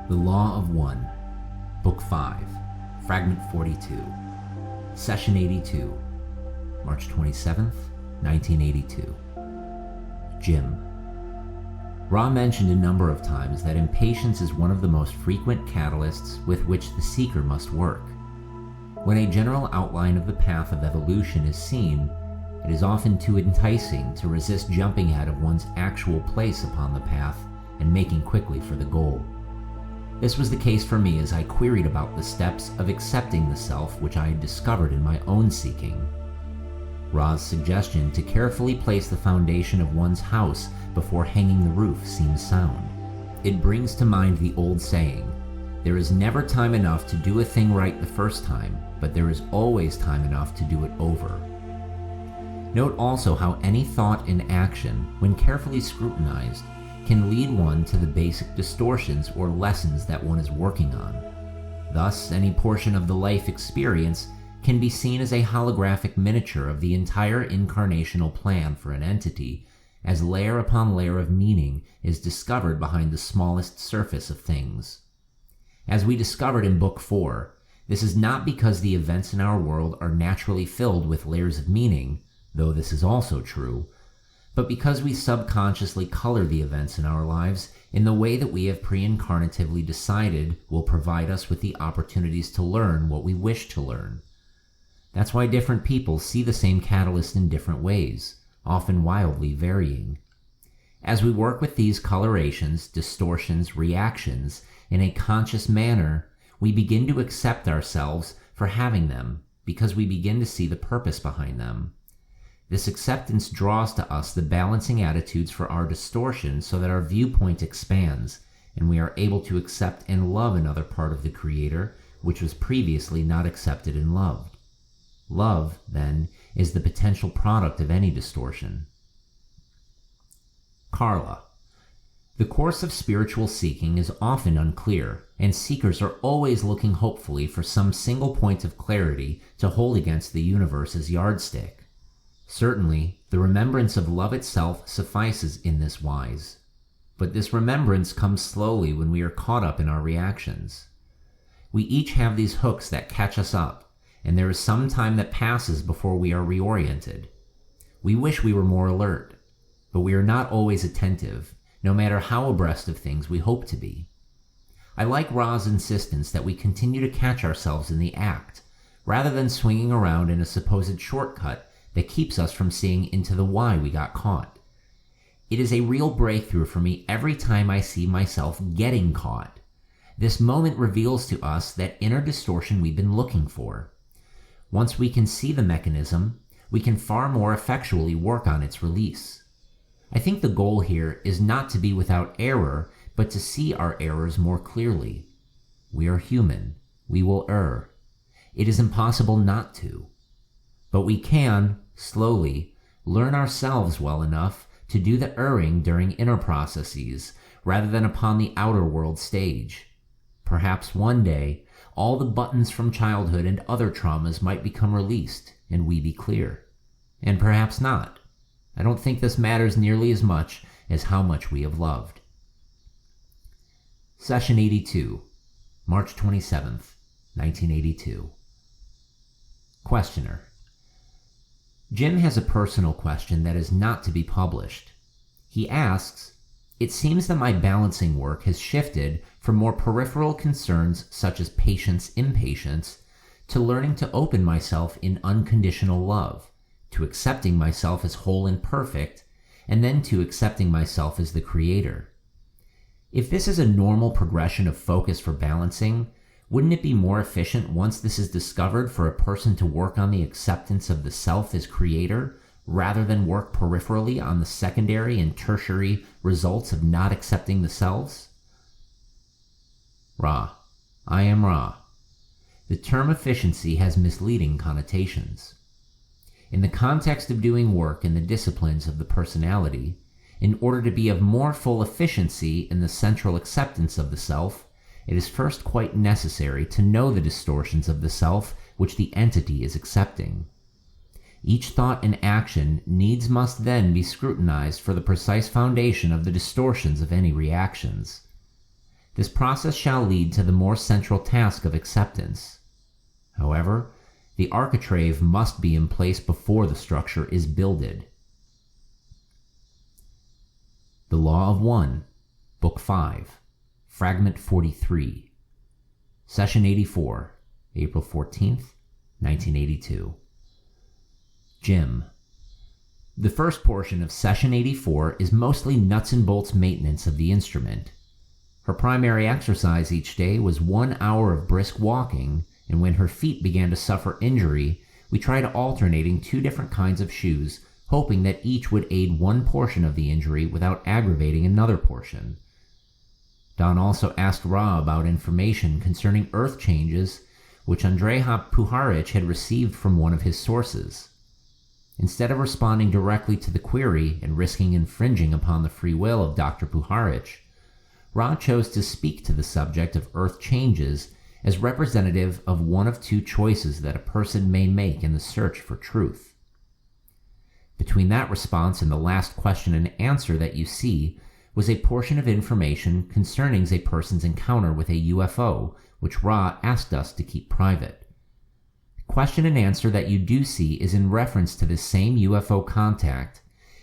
The Law of One, Book 5, Fragment 42, Session 82, March 27th, 1982. Jim. Ra mentioned a number of times that impatience is one of the most frequent catalysts with which the seeker must work. When a general outline of the path of evolution is seen, it is often too enticing to resist jumping out of one's actual place upon the path and making quickly for the goal. This was the case for me as I queried about the steps of accepting the self which I had discovered in my own seeking. Ra's suggestion to carefully place the foundation of one's house before hanging the roof seems sound. It brings to mind the old saying, "There is never time enough to do a thing right the first time, but there is always time enough to do it over." Note also how any thought and action, when carefully scrutinized, can lead one to the basic distortions or lessons that one is working on. Thus, any portion of the life experience can be seen as a holographic miniature of the entire incarnational plan for an entity, as layer upon layer of meaning is discovered behind the smallest surface of things. As we discovered in Book 4, this is not because the events in our world are naturally filled with layers of meaning, though this is also true, but because we subconsciously color the events in our lives in the way that we have pre-incarnatively decided will provide us with the opportunities to learn what we wish to learn. That's why different people see the same catalyst in different ways, often wildly varying. As we work with these colorations, distortions, reactions in a conscious manner, we begin to accept ourselves for having them because we begin to see the purpose behind them. This acceptance draws to us the balancing attitudes for our distortion so that our viewpoint expands and we are able to accept and love another part of the Creator which was previously not accepted and loved. Love, then, is the potential product of any distortion. Carla. The course of spiritual seeking is often unclear, and seekers are always looking hopefully for some single point of clarity to hold against the universe's yardstick. Certainly, the remembrance of love itself suffices in this wise, but this remembrance comes slowly when we are caught up in our reactions. We each have these hooks that catch us up, and there is some time that passes before we are reoriented. We wish we were more alert, but we are not always attentive, no matter how abreast of things we hope to be. I like Ra's insistence that we continue to catch ourselves in the act, rather than swinging around in a supposed shortcut that keeps us from seeing into the why we got caught. It is a real breakthrough for me every time I see myself getting caught. This moment reveals to us that inner distortion we've been looking for. Once we can see the mechanism, we can far more effectually work on its release. I think the goal here is not to be without error, but to see our errors more clearly. We are human. We will err. It is impossible not to. But we can, slowly, learn ourselves well enough to do the erring during inner processes rather than upon the outer world stage. Perhaps one day, all the buttons from childhood and other traumas might become released and we be clear. And perhaps not. I don't think this matters nearly as much as how much we have loved. Session 82, March 27th, 1982. Questioner. Jim has a personal question that is not to be published. He asks, "It seems that my balancing work has shifted from more peripheral concerns such as patience-impatience to learning to open myself in unconditional love, to accepting myself as whole and perfect, and then to accepting myself as the Creator. If this is a normal progression of focus for balancing, wouldn't it be more efficient once this is discovered for a person to work on the acceptance of the self as Creator, rather than work peripherally on the secondary and tertiary results of not accepting the selves?" Ra. I am Ra. The term efficiency has misleading connotations. In the context of doing work in the disciplines of the personality, in order to be of more full efficiency in the central acceptance of the self, it is first quite necessary to know the distortions of the self which the entity is accepting. Each thought and action needs must then be scrutinized for the precise foundation of the distortions of any reactions. This process shall lead to the more central task of acceptance. However, the architrave must be in place before the structure is builded. The Law of One, Book 5, Fragment 43, Session 84, April 14th, 1982. Jim. The first portion of Session 84 is mostly nuts and bolts maintenance of the instrument. Her primary exercise each day was 1 hour of brisk walking, and when her feet began to suffer injury, we tried alternating 2 different kinds of shoes, hoping that each would aid one portion of the injury without aggravating another portion. Don also asked Ra about information concerning earth changes, which Andreja Puharich had received from one of his sources. Instead of responding directly to the query and risking infringing upon the free will of Dr. Puharich, Ra chose to speak to the subject of earth changes as representative of one of 2 choices that a person may make in the search for truth. Between that response and the last question and answer that you see was a portion of information concerning a person's encounter with a UFO, which Ra asked us to keep private. The question and answer that you do see is in reference to this same UFO contact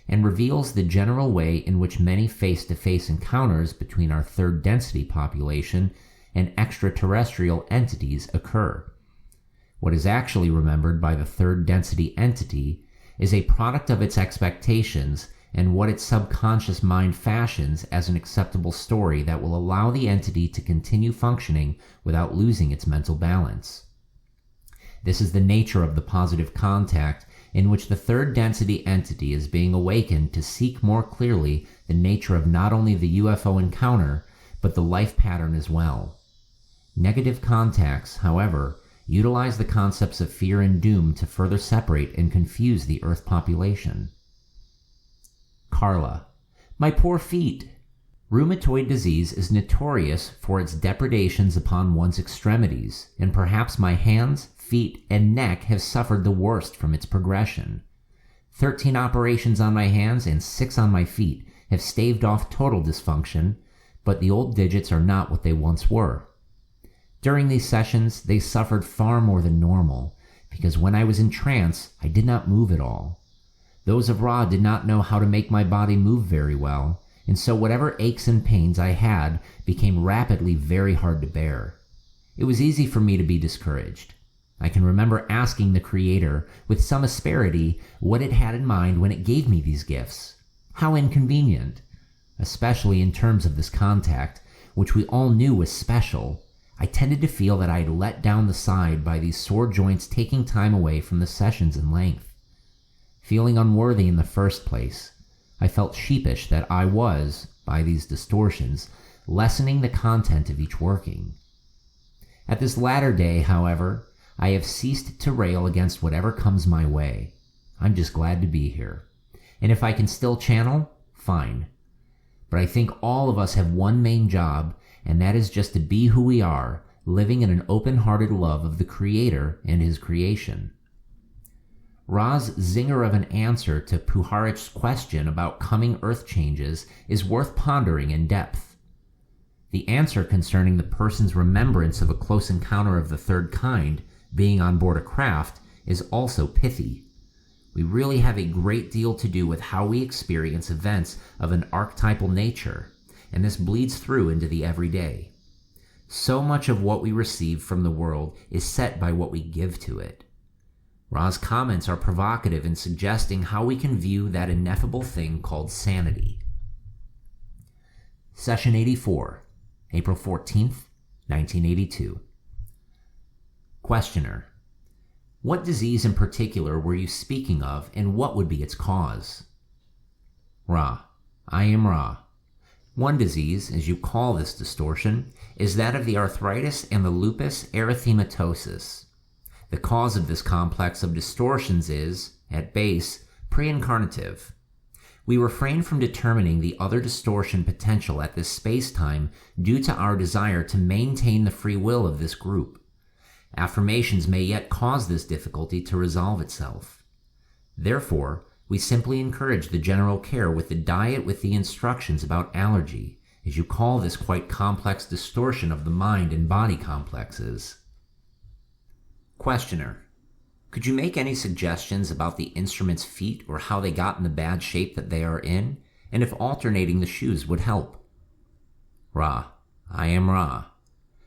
and reveals the general way in which many face-to-face encounters between our third density population and extraterrestrial entities occur. What is actually remembered by the third density entity is a product of its expectations and what its subconscious mind fashions as an acceptable story that will allow the entity to continue functioning without losing its mental balance. This is the nature of the positive contact in which the third density entity is being awakened to seek more clearly the nature of not only the UFO encounter, but the life pattern as well. Negative contacts, however, utilize the concepts of fear and doom to further separate and confuse the Earth population. Carla. My poor feet. Rheumatoid disease is notorious for its depredations upon one's extremities, and perhaps my hands, feet, and neck have suffered the worst from its progression. 13 operations on my hands and 6 on my feet have staved off total dysfunction, but the old digits are not what they once were. During these sessions, they suffered far more than normal, because when I was in trance, I did not move at all. Those of Ra did not know how to make my body move very well, and so whatever aches and pains I had became rapidly very hard to bear. It was easy for me to be discouraged. I can remember asking the Creator, with some asperity, what it had in mind when it gave me these gifts. How inconvenient. Especially in terms of this contact, which we all knew was special. I tended to feel that I had let down the side by these sore joints taking time away from the sessions in length. Feeling unworthy in the first place, I felt sheepish that I was, by these distortions, lessening the content of each working. At this latter day, however, I have ceased to rail against whatever comes my way. I'm just glad to be here. And if I can still channel, fine. But I think all of us have one main job, and that is just to be who we are, living in an open-hearted love of the Creator and His creation. Ra's zinger of an answer to Puharich's question about coming Earth changes is worth pondering in depth. The answer concerning the person's remembrance of a close encounter of the third kind being on board a craft is also pithy. We really have a great deal to do with how we experience events of an archetypal nature, and this bleeds through into the everyday. So much of what we receive from the world is set by what we give to it. Ra's comments are provocative in suggesting how we can view that ineffable thing called sanity. Session 84, April 14th, 1982. Questioner. What disease in particular were you speaking of, and what would be its cause? Ra. I am Ra. One disease, as you call this distortion, is that of the arthritis and the lupus erythematosus. The cause of this complex of distortions is, at base, pre-incarnative. We refrain from determining the other distortion potential at this space-time due to our desire to maintain the free will of this group. Affirmations may yet cause this difficulty to resolve itself. Therefore, we simply encourage the general care with the diet with the instructions about allergy, as you call this quite complex distortion of the mind and body complexes. Questioner: could you make any suggestions about the instrument's feet or how they got in the bad shape that they are in, and if alternating the shoes would help? Ra: I am Ra.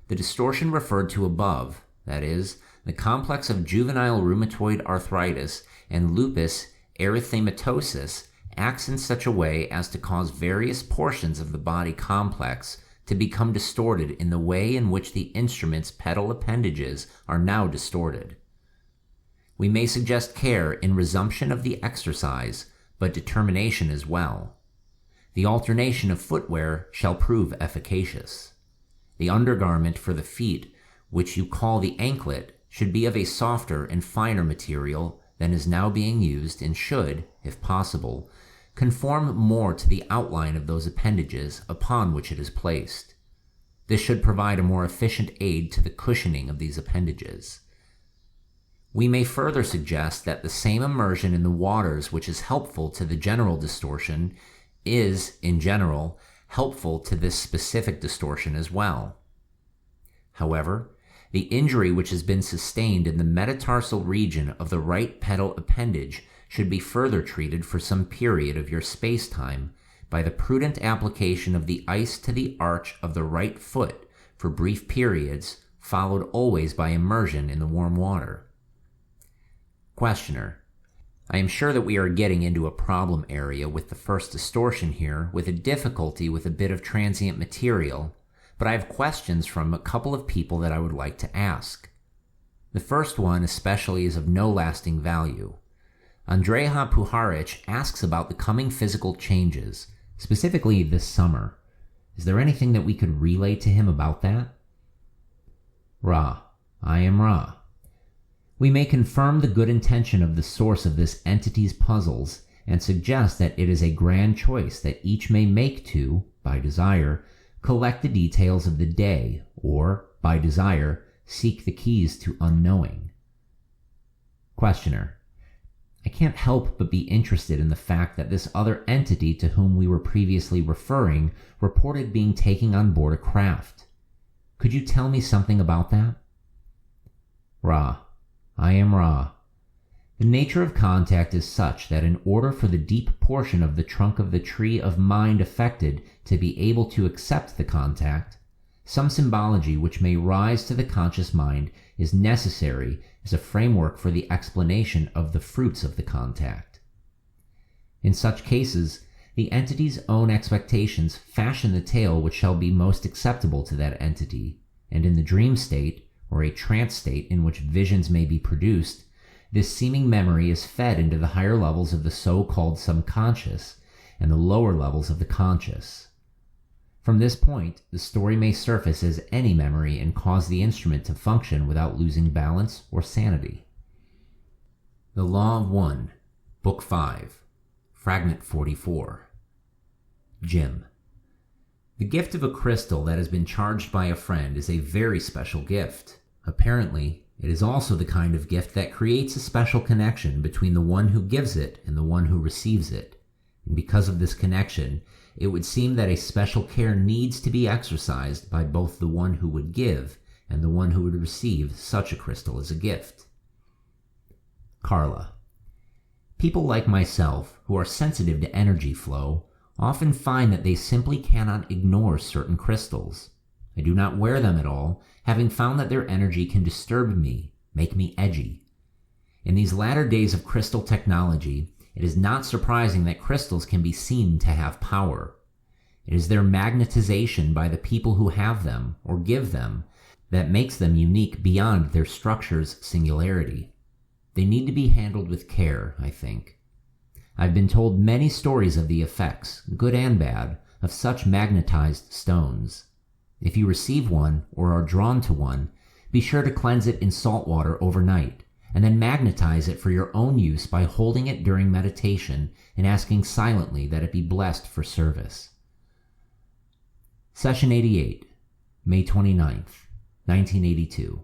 The distortion referred to above, that is, the complex of juvenile rheumatoid arthritis and lupus erythematosus, acts in such a way as to cause various portions of the body complex to become distorted in the way in which the instrument's pedal appendages are now distorted. We may suggest care in resumption of the exercise, but determination as well. The alternation of footwear shall prove efficacious. The undergarment for the feet, which you call the anklet, should be of a softer and finer material than is now being used, and should, if possible, conform more to the outline of those appendages upon which it is placed. This should provide a more efficient aid to the cushioning of these appendages. We may further suggest that the same immersion in the waters which is helpful to the general distortion is, in general, helpful to this specific distortion as well. However, the injury which has been sustained in the metatarsal region of the right pedal appendage should be further treated for some period of your space-time by the prudent application of the ice to the arch of the right foot for brief periods, followed always by immersion in the warm water. Questioner: I am sure that we are getting into a problem area with the first distortion here, with a difficulty with a bit of transient material, but I have questions from a couple of people that I would like to ask. The first one especially is of no lasting value. Andreja Puharic asks about the coming physical changes, specifically this summer. Is there anything that we could relay to him about that? Ra: I am Ra. We may confirm the good intention of the source of this entity's puzzles and suggest that it is a grand choice that each may make to, by desire, collect the details of the day, or, by desire, seek the keys to unknowing. Questioner: I can't help but be interested in the fact that this other entity to whom we were previously referring reported being taken on board a craft. Could you tell me something about that? Ra: I am Ra. The nature of contact is such that in order for the deep portion of the trunk of the tree of mind affected to be able to accept the contact, some symbology which may rise to the conscious mind is necessary as a framework for the explanation of the fruits of the contact. In such cases, the entity's own expectations fashion the tale which shall be most acceptable to that entity, and in the dream state, or a trance state in which visions may be produced, this seeming memory is fed into the higher levels of the so-called subconscious and the lower levels of the conscious. From this point, the story may surface as any memory and cause the instrument to function without losing balance or sanity. The Law of One, Book 5, Fragment 44. Jim. The gift of a crystal that has been charged by a friend is a very special gift. Apparently, it is also the kind of gift that creates a special connection between the one who gives it and the one who receives it. And because of this connection, it would seem that a special care needs to be exercised by both the one who would give and the one who would receive such a crystal as a gift. Carla. People like myself, who are sensitive to energy flow, often find that they simply cannot ignore certain crystals. I do not wear them at all, having found that their energy can disturb me, make me edgy. In these latter days of crystal technology, it is not surprising that crystals can be seen to have power. It is their magnetization by the people who have them, or give them, that makes them unique beyond their structure's singularity. They need to be handled with care, I think. I've been told many stories of the effects, good and bad, of such magnetized stones. If you receive one, or are drawn to one, be sure to cleanse it in salt water overnight, and then magnetize it for your own use by holding it during meditation and asking silently that it be blessed for service. Session 88, May 29th, 1982.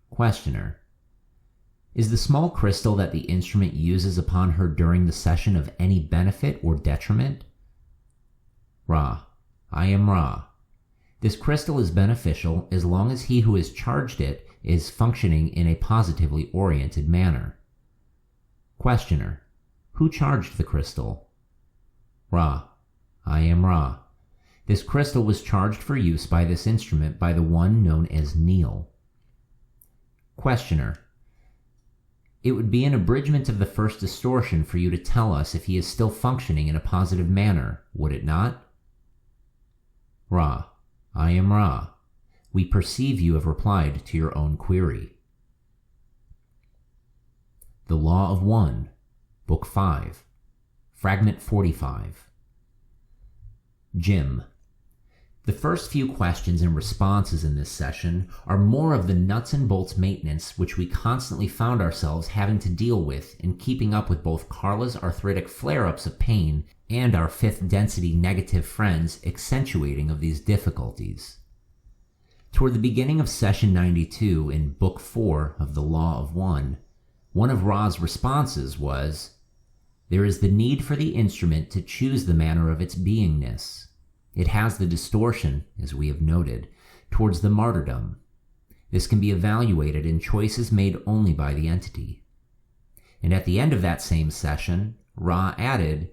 Questioner. Is the small crystal that the instrument uses upon her during the session of any benefit or detriment? Ra. I am Ra. This crystal is beneficial as long as he who has charged it is functioning in a positively oriented manner. Questioner: Who charged the crystal? Ra: I am Ra. This crystal was charged for use by this instrument by the one known as Neil. Questioner: It would be an abridgment of the first distortion for you to tell us if he is still functioning in a positive manner, would it not? Ra: I am Ra. We perceive you have replied to your own query. The Law of One, Book 5, Fragment 45. Jim. The first few questions and responses in this session are more of the nuts and bolts maintenance which we constantly found ourselves having to deal with in keeping up with both Carla's arthritic flare-ups of pain and our fifth density negative friends' accentuating of these difficulties. Toward the beginning of session 92 in Book 4 of the Law of One of Ra's responses was, "There is the need for the instrument to choose the manner of its beingness. It has the distortion, as we have noted, towards the martyrdom. This can be evaluated in choices made only by the entity." And at the end of that same session, Ra added,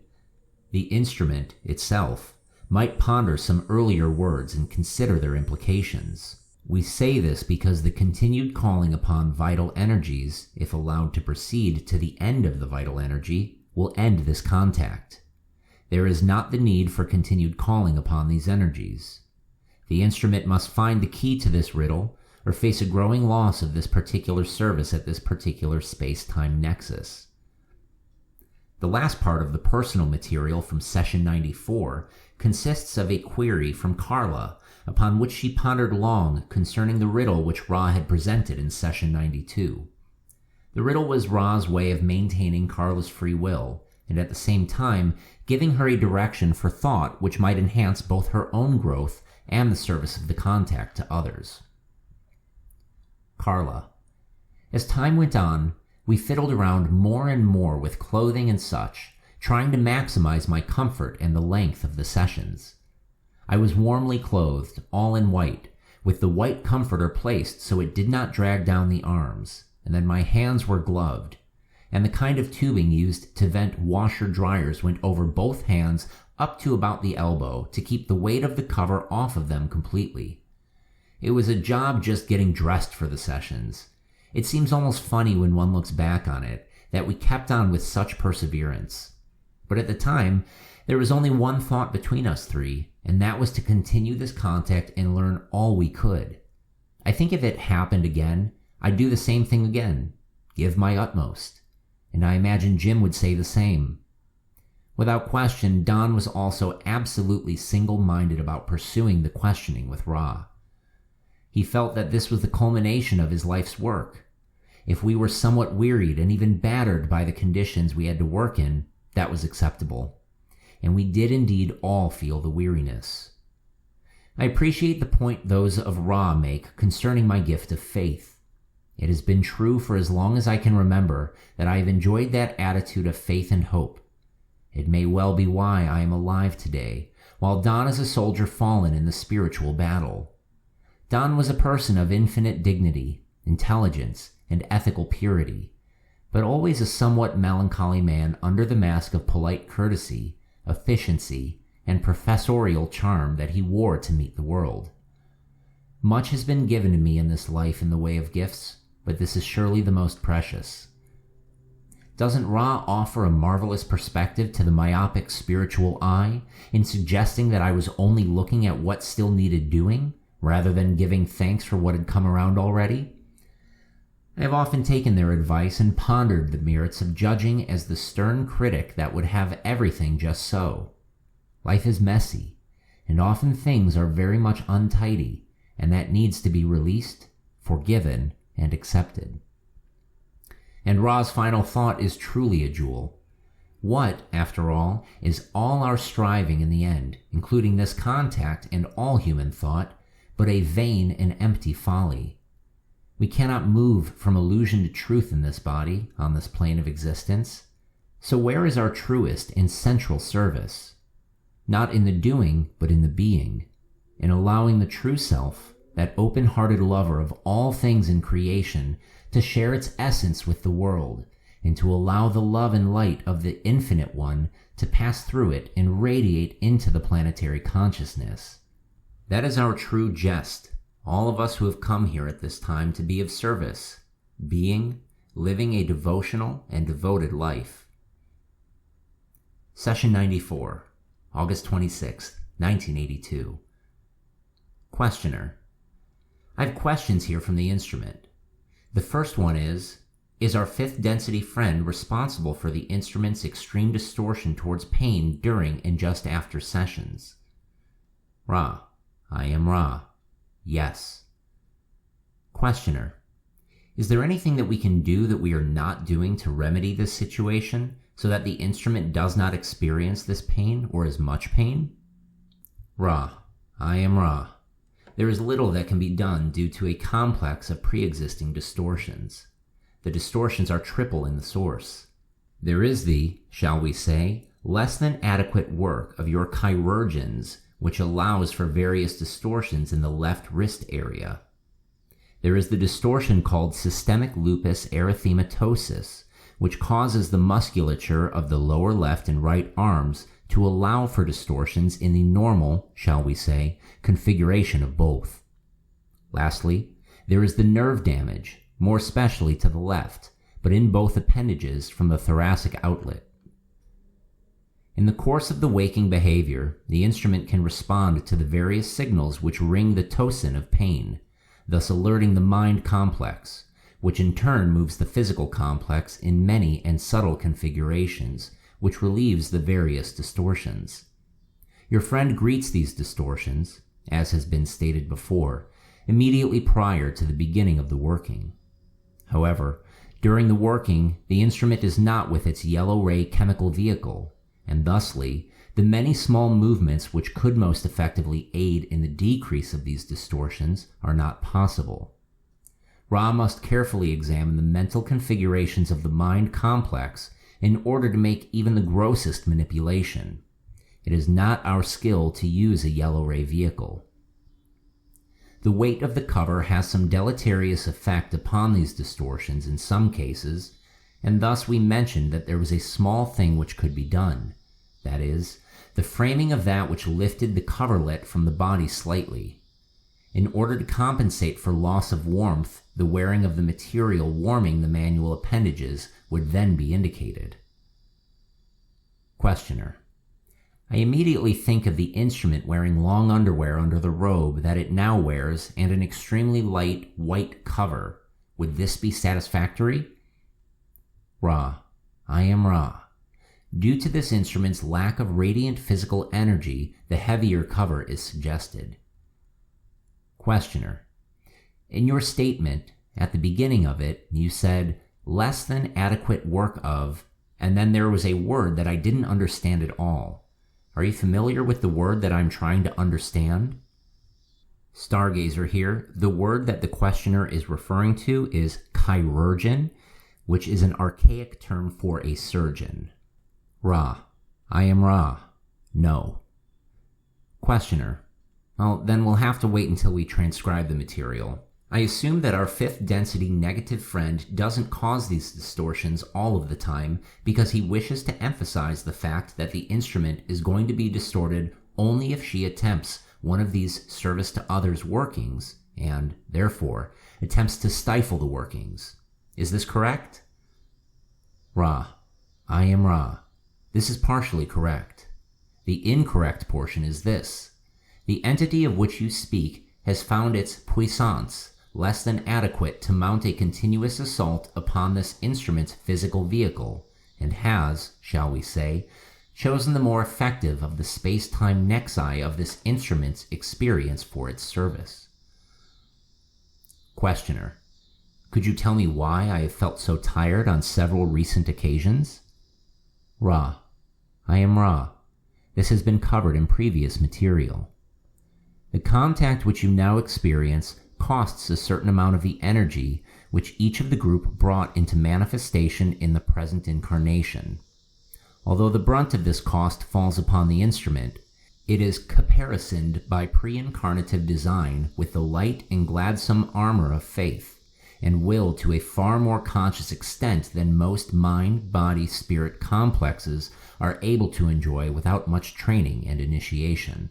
"The instrument itself might ponder some earlier words and consider their implications. We say this because the continued calling upon vital energies, if allowed to proceed to the end of the vital energy, will end this contact. There is not the need for continued calling upon these energies. The instrument must find the key to this riddle or face a growing loss of this particular service at this particular space-time nexus." The last part of the personal material from session 94 consists of a query from Carla, upon which she pondered long concerning the riddle which Ra had presented in session 92. The riddle was Ra's way of maintaining Carla's free will, and at the same time giving her a direction for thought which might enhance both her own growth and the service of the contact to others. Carla: As time went on, we fiddled around more and more with clothing and such, trying to maximize my comfort and the length of the sessions. I was warmly clothed, all in white, with the white comforter placed so it did not drag down the arms, and then my hands were gloved, and the kind of tubing used to vent washer-dryers went over both hands up to about the elbow to keep the weight of the cover off of them completely. It was a job just getting dressed for the sessions. It seems almost funny when one looks back on it, that we kept on with such perseverance. But at the time, there was only one thought between us three, and that was to continue this contact and learn all we could. I think if it happened again, I'd do the same thing again, give my utmost. And I imagine Jim would say the same. Without question, Don was also absolutely single-minded about pursuing the questioning with Ra. He felt that this was the culmination of his life's work. If we were somewhat wearied and even battered by the conditions we had to work in, that was acceptable. And we did indeed all feel the weariness. I appreciate the point those of Ra make concerning my gift of faith. It has been true for as long as I can remember that I have enjoyed that attitude of faith and hope. It may well be why I am alive today, while Don is a soldier fallen in the spiritual battle. Don was a person of infinite dignity, intelligence, and ethical purity, but always a somewhat melancholy man under the mask of polite courtesy, efficiency, and professorial charm that he wore to meet the world. Much has been given to me in this life in the way of gifts, but this is surely the most precious. Doesn't Ra offer a marvelous perspective to the myopic spiritual eye in suggesting that I was only looking at what still needed doing, rather than giving thanks for what had come around already? I have often taken their advice and pondered the merits of judging as the stern critic that would have everything just so. Life is messy, and often things are very much untidy, and that needs to be released, forgiven, and accepted. And Ra's final thought is truly a jewel. What, after all, is all our striving in the end, including this contact and all human thought, but a vain and empty folly? We cannot move from illusion to truth in this body, on this plane of existence. So where is our truest and central service? not in the doing, but in the being, in allowing the true self, that open-hearted lover of all things in creation, to share its essence with the world, and to allow the love and light of the Infinite One to pass through it and radiate into the planetary consciousness. That is our true jest, all of us who have come here at this time to be of service, living a devotional and devoted life. Session 94, August 26, 1982. Questioner: I have questions here from the instrument. The first one is our fifth density friend responsible for the instrument's extreme distortion towards pain during and just after sessions? Ra: I am Ra. Yes. Questioner: Is there anything that we can do that we are not doing to remedy this situation so that the instrument does not experience this pain or as much pain? Ra: I am Ra. There is little that can be done due to a complex of pre-existing distortions. The distortions are triple in the source. There is the, shall we say, less than adequate work of your chirurgeons, which allows for various distortions in the left wrist area. There is the distortion called systemic lupus erythematosus, which causes the musculature of the lower left and right arms to allow for distortions in the normal, shall we say, configuration of both. Lastly, there is the nerve damage, more especially to the left, but in both appendages from the thoracic outlet. In the course of the waking behavior, the instrument can respond to the various signals which ring the tocsin of pain, thus alerting the mind complex, which in turn moves the physical complex in many and subtle configurations, which relieves the various distortions. Your friend greets these distortions, as has been stated before, immediately prior to the beginning of the working. However, during the working, the instrument is not with its yellow ray chemical vehicle, and thusly, the many small movements which could most effectively aid in the decrease of these distortions are not possible. Ra must carefully examine the mental configurations of the mind complex in order to make even the grossest manipulation. It is not our skill to use a yellow ray vehicle. The weight of the cover has some deleterious effect upon these distortions in some cases, and thus we mentioned that there was a small thing which could be done, that is, the framing of that which lifted the coverlet from the body slightly. In order to compensate for loss of warmth, the wearing of the material warming the manual appendages would then be indicated. Questioner: I immediately think of the instrument wearing long underwear under the robe that it now wears and an extremely light white cover. Would this be satisfactory? Ra: I am Ra. Due to this instrument's lack of radiant physical energy, the heavier cover is suggested. Questioner: In your statement, at the beginning of it, you said, less than adequate work of, and then there was a word that I didn't understand at all. Are you familiar with the word that I'm trying to understand? StarGazer here. The word that the questioner is referring to is chirurgeon, which is an archaic term for a surgeon. Ra: I am Ra. No. Questioner: Well, then we'll have to wait until we transcribe the material. I assume that our fifth density negative friend doesn't cause these distortions all of the time because he wishes to emphasize the fact that the instrument is going to be distorted only if she attempts one of these service to others workings and, therefore, attempts to stifle the workings. Is this correct? Ra: I am Ra. This is partially correct. The incorrect portion is this. The entity of which you speak has found its puissance less than adequate to mount a continuous assault upon this instrument's physical vehicle, and has, shall we say, chosen the more effective of the space-time nexi of this instrument's experience for its service. Questioner: Could you tell me why I have felt so tired on several recent occasions? Ra: I am Ra. This has been covered in previous material. The contact which you now experience costs a certain amount of the energy which each of the group brought into manifestation in the present incarnation. Although the brunt of this cost falls upon the instrument, It is caparisoned by pre-incarnative design with the light and gladsome armor of faith, and will to a far more conscious extent than most mind-body-spirit complexes are able to enjoy without much training and initiation.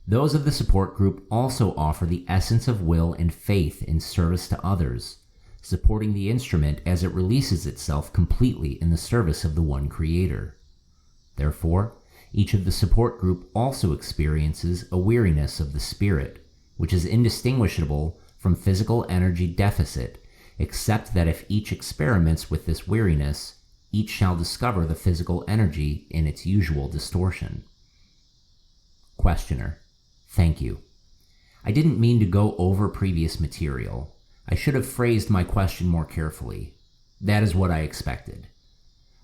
Those of the support group also offer the essence of will and faith in service to others, supporting the instrument as it releases itself completely in the service of the one Creator. Therefore, each of the support group also experiences a weariness of the spirit, which is indistinguishable from physical energy deficit, except that if each experiments with this weariness, each shall discover the physical energy in its usual distortion. Questioner: Thank you. I didn't mean to go over previous material. I should have phrased my question more carefully. That is what I expected.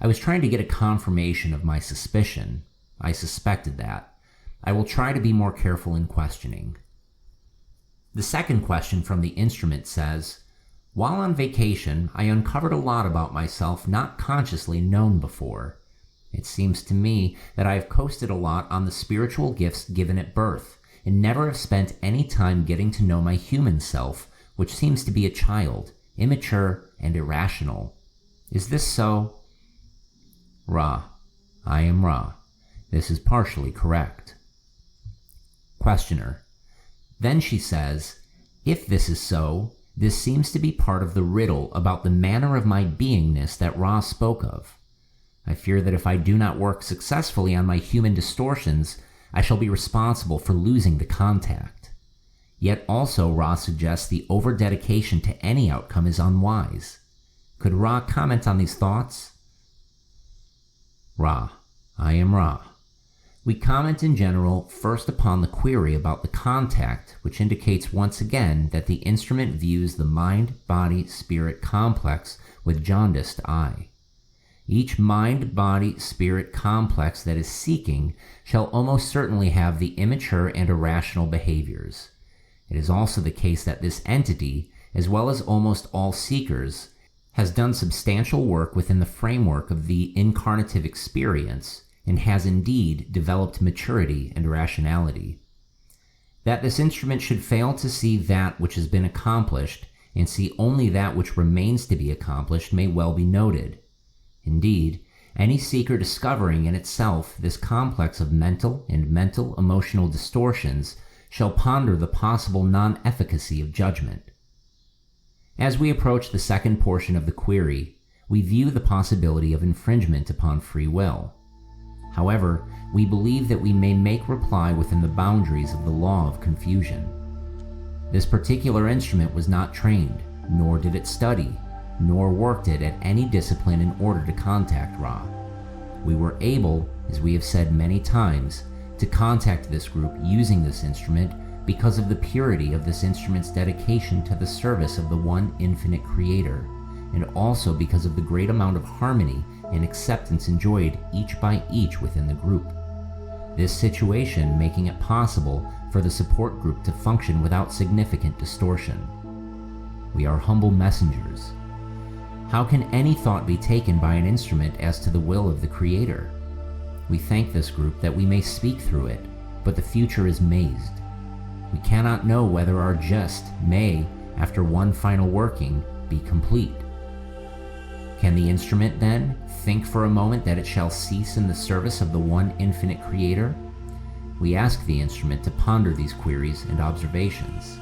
I was trying to get a confirmation of my suspicion. I suspected that. I will try to be more careful in questioning. The second question from the instrument says, while on vacation, I uncovered a lot about myself not consciously known before. It seems to me that I have coasted a lot on the spiritual gifts given at birth, and never have spent any time getting to know my human self, which seems to be a child, immature and irrational. Is this so? Ra: I am Ra. This is partially correct. Questioner: Then she says, if this is so, this seems to be part of the riddle about the manner of my beingness that Ra spoke of. I fear that if I do not work successfully on my human distortions, I shall be responsible for losing the contact. Yet also Ra suggests the over-dedication to any outcome is unwise. Could Ra comment on these thoughts? Ra: I am Ra. We comment in general first upon the query about the contact, which indicates once again that the instrument views the mind-body-spirit complex with jaundiced eye. Each mind-body-spirit complex that is seeking shall almost certainly have the immature and irrational behaviors. It is also the case that this entity, as well as almost all seekers, has done substantial work within the framework of the incarnative experience, and has indeed developed maturity and rationality. That this instrument should fail to see that which has been accomplished and see only that which remains to be accomplished may well be noted. Indeed, any seeker discovering in itself this complex of mental and mental-emotional distortions shall ponder the possible non-efficacy of judgment. As we approach the second portion of the query, we view the possibility of infringement upon free will. However, we believe that we may make reply within the boundaries of the law of confusion. This particular instrument was not trained, nor did it study, nor worked it at any discipline in order to contact Ra. We were able, as we have said many times, to contact this group using this instrument because of the purity of this instrument's dedication to the service of the one infinite Creator, and also because of the great amount of harmony and acceptance enjoyed each by each within the group. This situation making it possible for the support group to function without significant distortion. We are humble messengers. How can any thought be taken by an instrument as to the will of the Creator? We thank this group that we may speak through it, but the future is mazed. We cannot know whether our jest may, after one final working, be complete. Can the instrument, then, think for a moment that it shall cease in the service of the one infinite Creator? We ask the instrument to ponder these queries and observations.